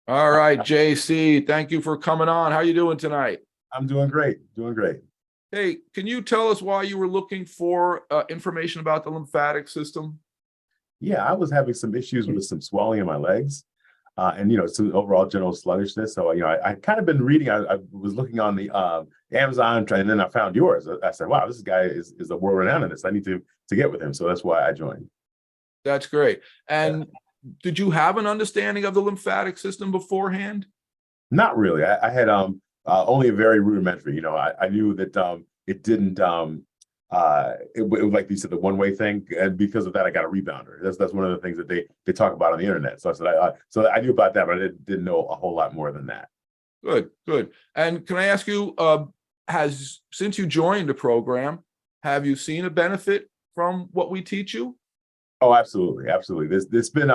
All right, JC, thank you for coming on. How you doing tonight? I'm doing great, doing great. Hey, can you tell us why you were looking for information about the lymphatic system? Yeah, I was having some issues with some swelling in my legs, and some overall general sluggishness. So I kind of been reading. I was looking on the Amazon, and then I found yours. I said, "Wow, this guy is a world renowned in this. I need to get with him." So that's why I joined. That's great. Yeah. And did you have an understanding of the lymphatic system beforehand? Not really. I had only a very rudimentary. I knew that it didn't it was like you said, the one way thing, and because of that I got a rebounder. That's one of the things that they talk about on the internet. So I said so I knew about that, but I didn't know a whole lot more than that. Good, good. And can I ask you, has since you joined the program, have you seen a benefit from what we teach you? Oh, absolutely, absolutely. This been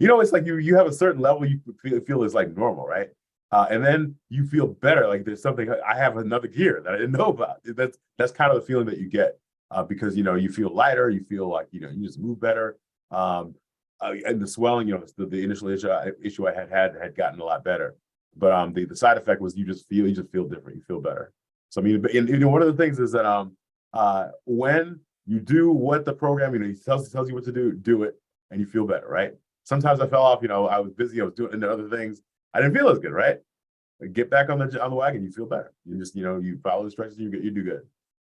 it's like you have a certain level you feel is like normal, right? And then you feel better, like there's something, I have another gear that I didn't know about. That's kind of the feeling that you get, because you feel lighter, you feel like you just move better. And the swelling, the initial issue I had gotten a lot better, but the side effect was you just feel different, you feel better. So I mean, one of the things is that when you do what the program, he tells you what to do it, and you feel better, right? Sometimes I fell off, I was busy, I was doing other things, I didn't feel as good, right? Get back on the wagon, you feel better. You just, you follow the instructions, you do good.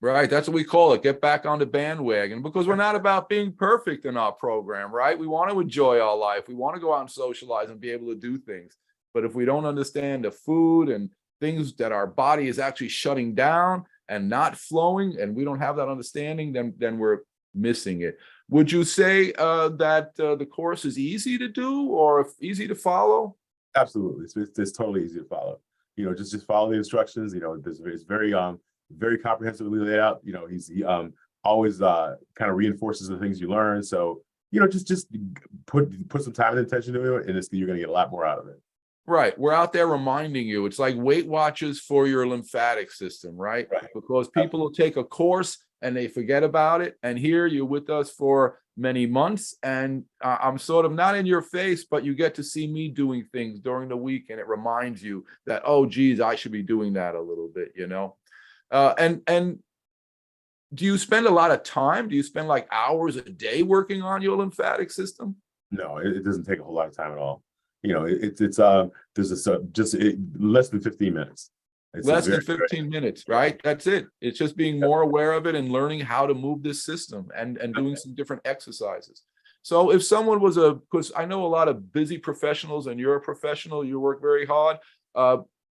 Right. That's what we call it. Get back on the bandwagon, because we're not about being perfect in our program, right? We want to enjoy our life. We want to go out and socialize and be able to do things. But if we don't understand the food and things that our body is actually shutting down and not flowing, and we don't have that understanding, then we're missing it. Would you say that the course is easy to do or easy to follow? Absolutely, it's totally easy to follow. Just follow the instructions. It's very comprehensively laid out. He always kind of reinforces the things you learn. So just put some time and attention to it, and you're going to get a lot more out of it. Right. We're out there reminding you. It's like Weight Watchers for your lymphatic system, right? Right. Because people will take a course and they forget about it. And here you're with us for many months. And I'm sort of not in your face, but you get to see me doing things during the week. And it reminds you that, oh, geez, I should be doing that a little bit, And do you spend a lot of time? Do you spend like hours a day working on your lymphatic system? No, it doesn't take a whole lot of time at all. It's there's less than 15 minutes. It's Less than 15 minutes, right? That's it. It's just being more aware of it and learning how to move this system and doing some different exercises. So if someone was because I know a lot of busy professionals, and you're a professional, you work very hard.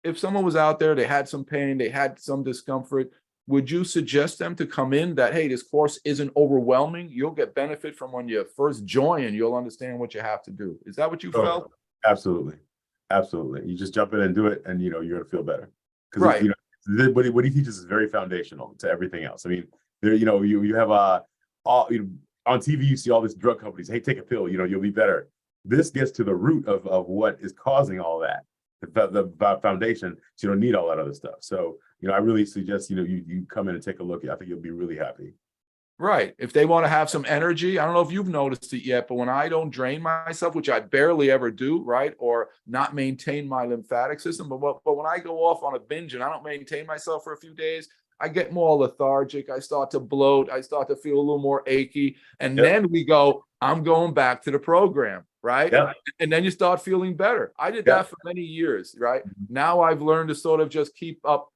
If someone was out there, they had some pain, they had some discomfort, would you suggest them to come in that, hey, this course isn't overwhelming? You'll get benefit from when you first join and you'll understand what you have to do. Is that what you felt? Absolutely, absolutely. You just jump in and do it, and you're going to feel better, because Right. what he teaches is very foundational to everything else. I mean, there you have all on TV you see all these drug companies. Hey, take a pill. You'll be better. This gets to the root of what is causing all that. The foundation. So you don't need all that other stuff. So I really suggest you come in and take a look. I think you'll be really happy. Right. If they want to have some energy, I don't know if you've noticed it yet, but when I don't drain myself, which I barely ever do, right, or not maintain my lymphatic system, but when I go off on a binge and I don't maintain myself for a few days, I get more lethargic. I start to bloat. I start to feel a little more achy. And Yep. then we go, I'm going back to the program, right? Yep. And then you start feeling better. I did that Yep. for many years, right? Now I've learned to sort of just keep up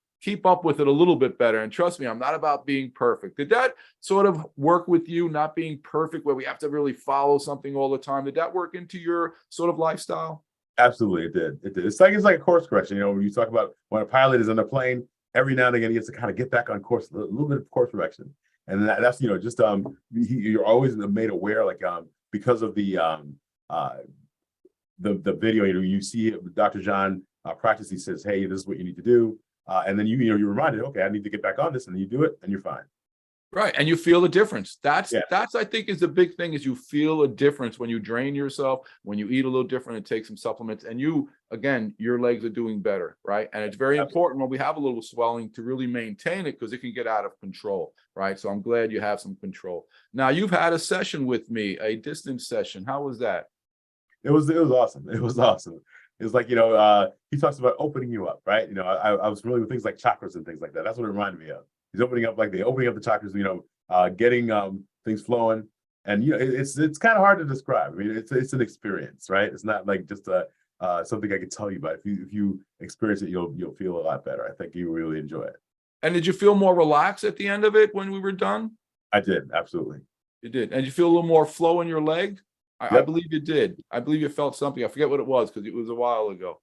with it a little bit better. And trust me, I'm not about being perfect. Did that sort of work with you, not being perfect, where we have to really follow something all the time? Did that work into your sort of lifestyle? Absolutely, it did. It did. It's like a course correction. When you talk about when a pilot is on a plane, every now and again he gets to kind of get back on course, a little bit of course correction, and that's just you're always made aware, like because of the video. You see Dr. John practice. He says, "Hey, this is what you need to do," and then you're reminded, "Okay, I need to get back on this," and then you do it, and you're fine. Right. And you feel the difference. That's Yeah. I think is the big thing, is you feel a difference when you drain yourself, when you eat a little different and take some supplements, and again, your legs are doing better, right? And it's very Absolutely. important when we have a little swelling to really maintain it, because it can get out of control, right? So I'm glad you have some control. Now, you've had a session with me, a distance session. How was that? It was awesome. It was awesome. is like, he talks about opening you up, right? I was familiar with things like chakras and things like that. That's what it reminded me of. He's opening up, like the opening up the chakras, getting things flowing. And it's kind of hard to describe. I mean, it's an experience, right? It's not like just something I could tell you about. If you experience it, you'll feel a lot better. I think you really enjoy it. And did you feel more relaxed at the end of it when we were done? I did, absolutely. You did. And you feel a little more flow in your leg? I Yep. believe you did. I believe you felt something. I forget what it was because it was a while ago.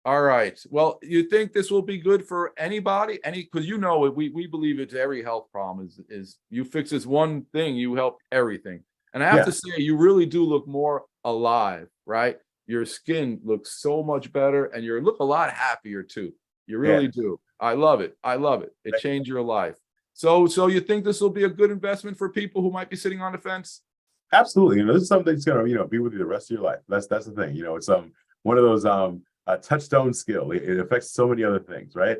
All right. Well, you think this will be good for anybody? Because we believe it's every health problem is you fix this one thing, you help everything. And I have Yeah. to say, you really do look more alive, right? Your skin looks so much better and you look a lot happier too. You really do. I love it. I love it. It changed your life. So you think this will be a good investment for people who might be sitting on the fence? Absolutely. This is something that's gonna, be with you the rest of your life. That's the thing. It's one of those a touchstone skill. It affects so many other things, right?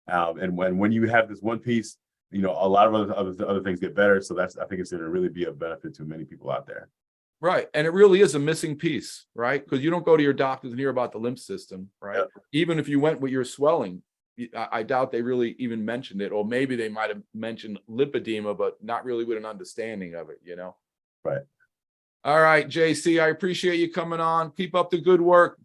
And when you have this one piece, a lot of other things get better. So I think it's gonna really be a benefit to many people out there. Right. And it really is a missing piece, right? Because you don't go to your doctors and hear about the lymph system, right? Yeah. Even if you went with your swelling, I doubt they really even mentioned it, or maybe they might have mentioned lipedema, but not really with an understanding of it, Right. All right, JC, I appreciate you coming on. Keep up the good work.